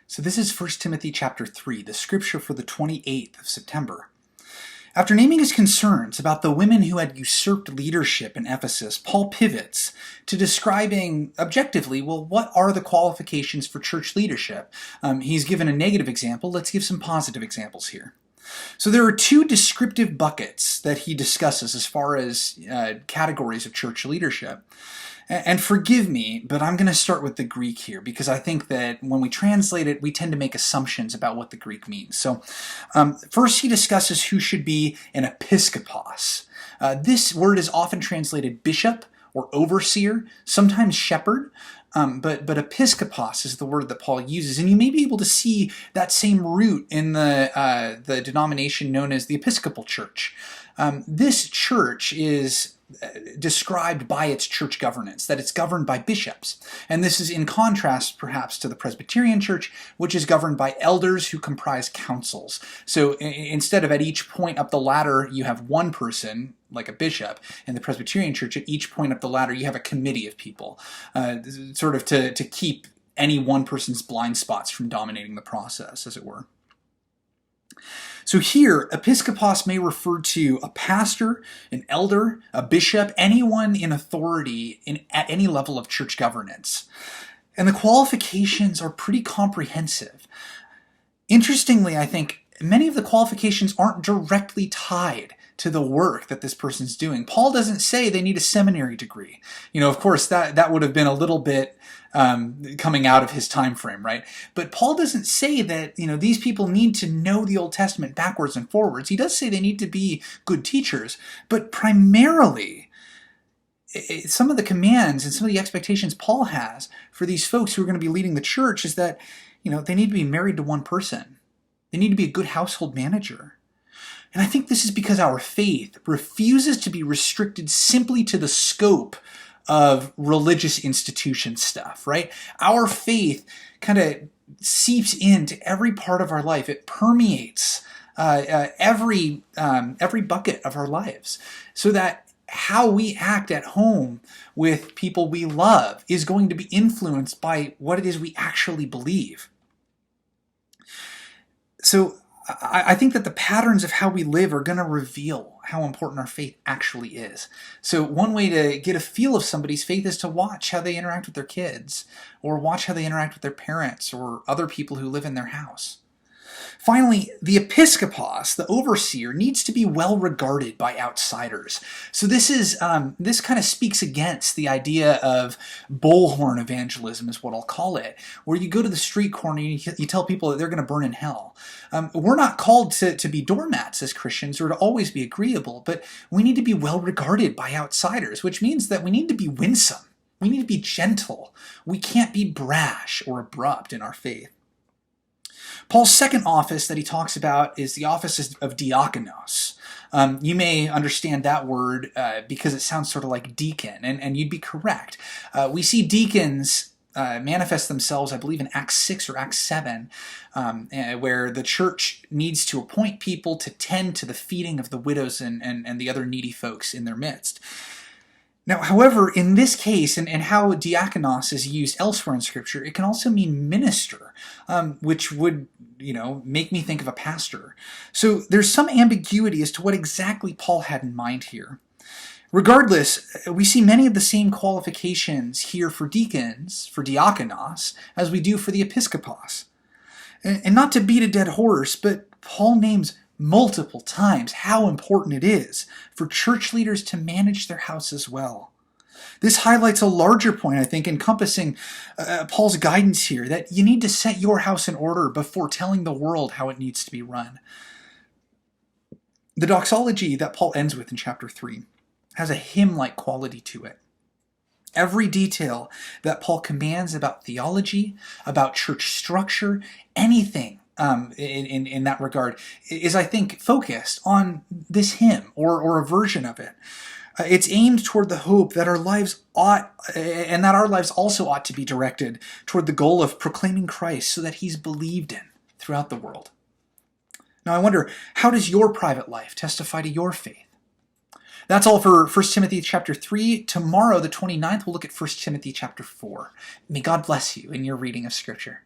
So this is 1 Timothy chapter 3, the scripture for the 28th of September. After naming his concerns about the women who had usurped leadership in Ephesus, Paul pivots to describing objectively, what are the qualifications for church leadership? He's given a negative example. Let's give some positive examples here. So there are two descriptive buckets that he discusses as far as categories of church leadership. And forgive me, but I'm going to start with the Greek here because I think that when we translate it, we tend to make assumptions about what the Greek means. So first he discusses who should be an episkopos. This word is often translated bishop or overseer, sometimes shepherd. But episkopos is the word that Paul uses, and you may be able to see that same root in the denomination known as the Episcopal Church. This church is described by its church governance, that it's governed by bishops. And this is in contrast, perhaps, to the Presbyterian Church, which is governed by elders who comprise councils. So instead of at each point up the ladder, you have one person, like a bishop. In the Presbyterian Church, at each point up the ladder, you have a committee of people, sort of to keep any one person's blind spots from dominating the process, as it were. So here, episkopos may refer to a pastor, an elder, a bishop, anyone in authority at any level of church governance. And the qualifications are pretty comprehensive. Interestingly, I think many of the qualifications aren't directly tied to the work that this person's doing. Paul doesn't say they need a seminary degree. Of course, that would have been a little bit coming out of his time frame, right? But Paul doesn't say that, these people need to know the Old Testament backwards and forwards. He does say they need to be good teachers, but primarily, some of the commands and some of the expectations Paul has for these folks who are going to be leading the church is that, they need to be married to one person. They need to be a good household manager. And I think this is because our faith refuses to be restricted simply to the scope of religious institution stuff, right? Our faith kind of seeps into every part of our life. It permeates every bucket of our lives, so that how we act at home with people we love is going to be influenced by what it is we actually believe. So I think that the patterns of how we live are going to reveal how important our faith actually is. So one way to get a feel of somebody's faith is to watch how they interact with their kids, or watch how they interact with their parents or other people who live in their house. Finally, the episkopos, the overseer, needs to be well regarded by outsiders. So this kind of speaks against the idea of bullhorn evangelism, is what I'll call it, where you go to the street corner and you tell people that they're going to burn in hell. We're not called to be doormats as Christians or to always be agreeable, but we need to be well regarded by outsiders, which means that we need to be winsome. We need to be gentle. We can't be brash or abrupt in our faith. Paul's second office that he talks about is the office of diakonos. You may understand that word because it sounds sort of like deacon, and you'd be correct. We see deacons manifest themselves, I believe, in Acts 6 or Acts 7, where the church needs to appoint people to tend to the feeding of the widows and the other needy folks in their midst. Now, however, in this case, and how diakonos is used elsewhere in Scripture, it can also mean minister, which would, make me think of a pastor. So there's some ambiguity as to what exactly Paul had in mind here. Regardless, we see many of the same qualifications here for deacons, for diakonos, as we do for the episkopos. And not to beat a dead horse, but Paul names multiple times how important it is for church leaders to manage their house as well. This highlights a larger point, I think, encompassing Paul's guidance here, that you need to set your house in order before telling the world how it needs to be run. The doxology that Paul ends with in chapter 3 has a hymn-like quality to it. Every detail that Paul commands about theology, about church structure, anything in that regard is, I think, focused on this hymn or a version of it. It's aimed toward the hope that our lives also ought to be directed toward the goal of proclaiming Christ so that he's believed in throughout the world. Now I wonder, how does your private life testify to your faith? That's all for 1 Timothy chapter 3. Tomorrow, the 29th, we'll look at 1 Timothy chapter 4. May God bless you in your reading of Scripture.